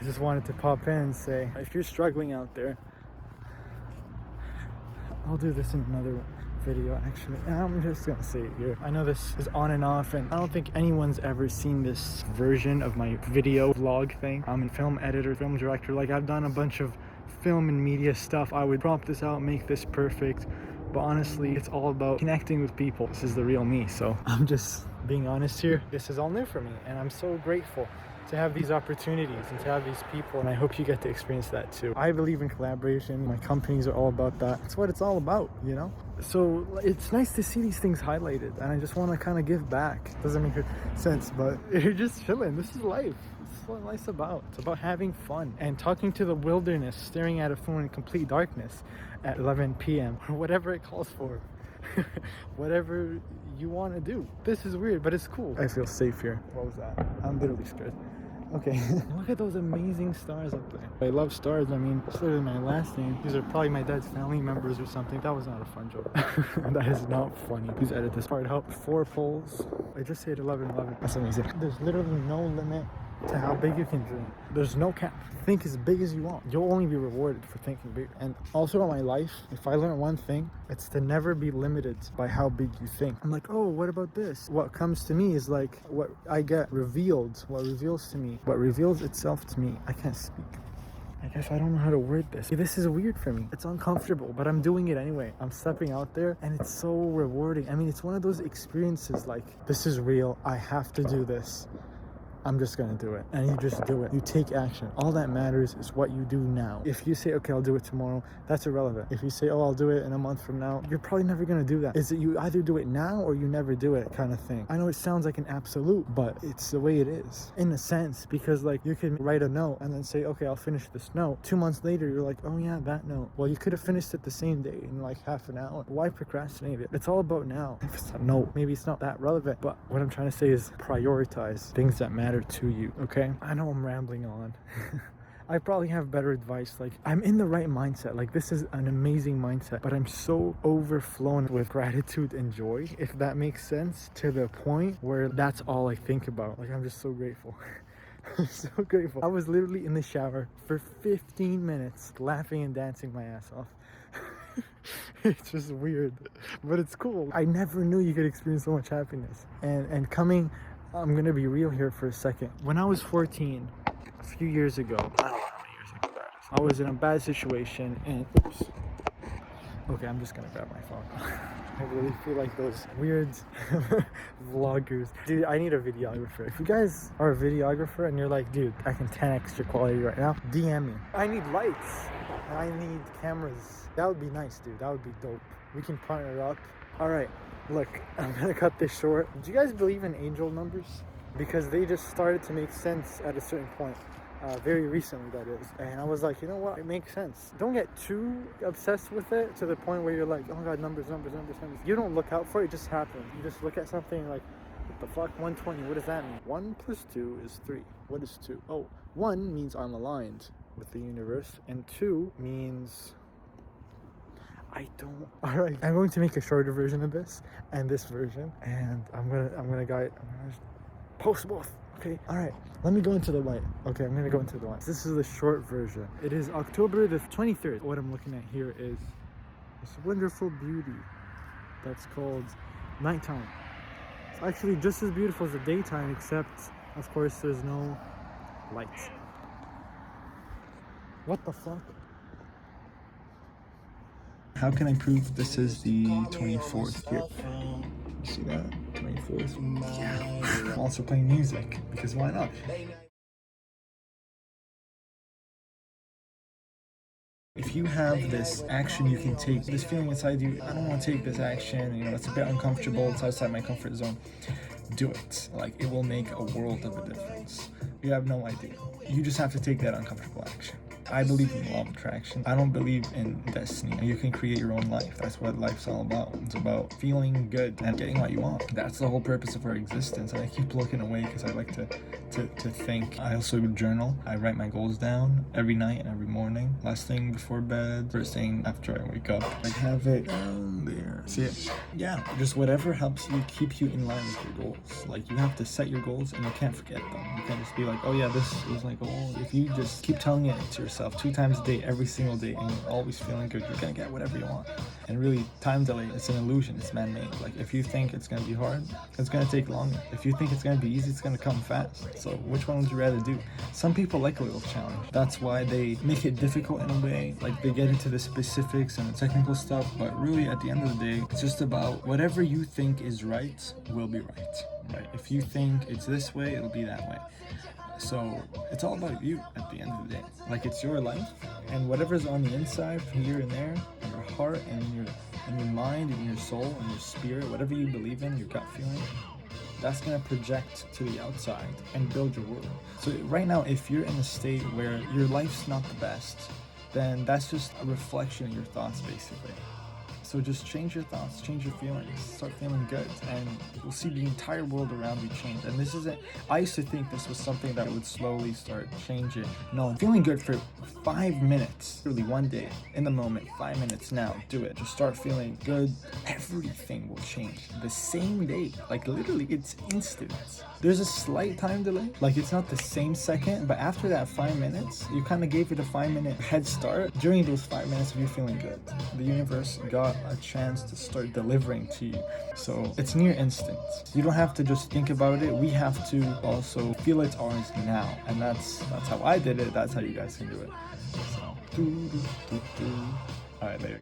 I just wanted to pop in and say, if you're struggling out there, I'll do this in another video actually. I'm just gonna say it here. I know this is on and off, and I don't think anyone's ever seen this version of my video vlog thing. I'm a film editor, film director. Like, I've done a bunch of film and media stuff. I would prompt this out, make this perfect, but honestly, it's all about connecting with people. This is the real me, so I'm just being honest here. This is all new for me, and I'm so grateful to have these opportunities and to have these people, and I hope you get to experience that too. I believe in collaboration. My companies are all about that. That's what it's all about, you know? So it's nice to see these things highlighted, and I just want to kind of give back. Doesn't make sense, but you're just chilling. This is life. This is what life's about. It's about having fun and talking to the wilderness, staring at a phone in complete darkness at 11 p.m. or whatever it calls for. Whatever you want to do. This is weird, but it's cool. I feel safe here. What was that? I'm literally scared. Okay, look at those amazing stars up there. I love stars. I mean, it's literally my last name. These are probably my dad's family members or something. That was not a fun joke. That is not funny. Please edit this part out. 4 poles. I just said 11. That's amazing. There's literally no limit to how big you can dream. There's no cap. Think as big as you want. You'll only be rewarded for thinking big. And also in my life, if I learn one thing, it's to never be limited by how big you think. I'm like, oh, what about this? What comes to me is like what I get revealed, what reveals to me, what reveals itself to me. I can't speak. I guess I don't know how to word this. This is weird for me. It's uncomfortable, but I'm doing it anyway. I'm stepping out there, and it's so rewarding. I mean, it's one of those experiences like, this is real. I have to do this. I'm just gonna do it. And you just do it. You take action. All that matters is what you do now. If you say, okay, I'll do it tomorrow, that's irrelevant. If you say, oh, I'll do it in a month from now, you're probably never gonna do that. Is it you either do it now or you never do it kind of thing? I know it sounds like an absolute, but it's the way it is in a sense, because like you can write a note and then say, okay, I'll finish this note. 2 months later, you're like, oh yeah, that note. Well, you could have finished it the same day in like half an hour. Why procrastinate it? It's all about now. If it's a note, maybe it's not that relevant, but what I'm trying to say is prioritize things that matter to you, okay? I know I'm rambling on. I probably have better advice. Like, I'm in the right mindset. Like, this is an amazing mindset, but I'm so overflowing with gratitude and joy, if that makes sense, to the point where that's all I think about. Like, I'm just so grateful. I'm so grateful. I was literally in the shower for 15 minutes laughing and dancing my ass off. It's just weird, but it's cool. I never knew you could experience so much happiness. And coming, I'm gonna be real here for a second. When I was 14, a few years ago, I don't know how many years ago that is, I was in a bad situation, and oops. Okay, I'm just gonna grab my phone. I really feel like those weird vloggers. Dude, I need a videographer. If you guys are a videographer and you're like, dude, I can 10x your quality right now, DM me. I need lights and I need cameras. That would be nice, dude. That would be dope. We can partner up. All right, look, I'm gonna cut this short. Do you guys believe in angel numbers? Because they just started to make sense at a certain point. Very recently, that is. And I was like, you know what? It makes sense. Don't get too obsessed with it to the point where you're like, oh God, numbers. You don't look out for it, it just happens. You just look at something and like, what the fuck? 120, what does that mean? 1 plus 2 is 3. What is 2? Oh, 1 means I'm aligned with the universe, and 2 means I don't. All right, I'm going to make a shorter version of this and this version, and I'm gonna post both. Okay, all right, let me go into the light. Okay, I'm gonna go into the light. This is the short version. It is October the 23rd. What I'm looking at here is this wonderful beauty that's called nighttime. It's actually just as beautiful as the daytime, except of course there's no lights. What the fuck? How can I prove this is the 24th here? You see that? 24th? Yeah. I'm also playing music, because why not? If you have this action you can take, this feeling inside you, I don't want to take this action, you know, it's a bit uncomfortable, it's outside my comfort zone, do it. Like, it will make a world of a difference. You have no idea. You just have to take that uncomfortable action. I believe in the law of attraction. I don't believe in destiny. You can create your own life. That's what life's all about. It's about feeling good and getting what you want. That's the whole purpose of our existence. And I keep looking away because I like to think. I also journal. I write my goals down every night and every morning. Last thing before bed, first thing after I wake up. I have it down there. See it? Yeah, just whatever helps you, keep you in line with your goals. Like, you have to set your goals and you can't forget them. You can't just be like, oh yeah, this is my goal. If you just keep telling it to yourself 2 times a day, every single day, and you're always feeling good, you're gonna get whatever you want. And really, time delay, it's an illusion. It's man-made. Like, if you think it's gonna be hard, it's gonna take longer. If you think it's gonna be easy, it's gonna come fast. So which one would you rather do? Some people like a little challenge. That's why they make it difficult in a way. Like, they get into the specifics and the technical stuff, but really at the end of the day, it's just about whatever you think is right will be right? If you think it's this way, it'll be that way. So it's all about you at the end of the day. Like, it's your life, and whatever's on the inside, here and there, in your heart and in your mind and your soul and your spirit, whatever you believe in, your gut feeling, that's gonna project to the outside and build your world. So right now, if you're in a state where your life's not the best, then that's just a reflection of your thoughts, basically. So just change your thoughts, change your feelings, start feeling good, and you'll see the entire world around you change. And this isn't, I used to think this was something that would slowly start changing. No, feeling good for 5 minutes, really one day, in the moment, 5 minutes now, do it. Just start feeling good, everything will change. The same day, like literally, it's instant. There's a slight time delay, like it's not the same second, but after that 5 minutes, you kind of gave it a 5-minute head start. During those 5 minutes of you feeling good, the universe got a chance to start delivering to you. So it's near instant. You don't have to just think about it. We have to also feel it's ours now. And that's how I did it. That's how you guys can do it. So, all right, later.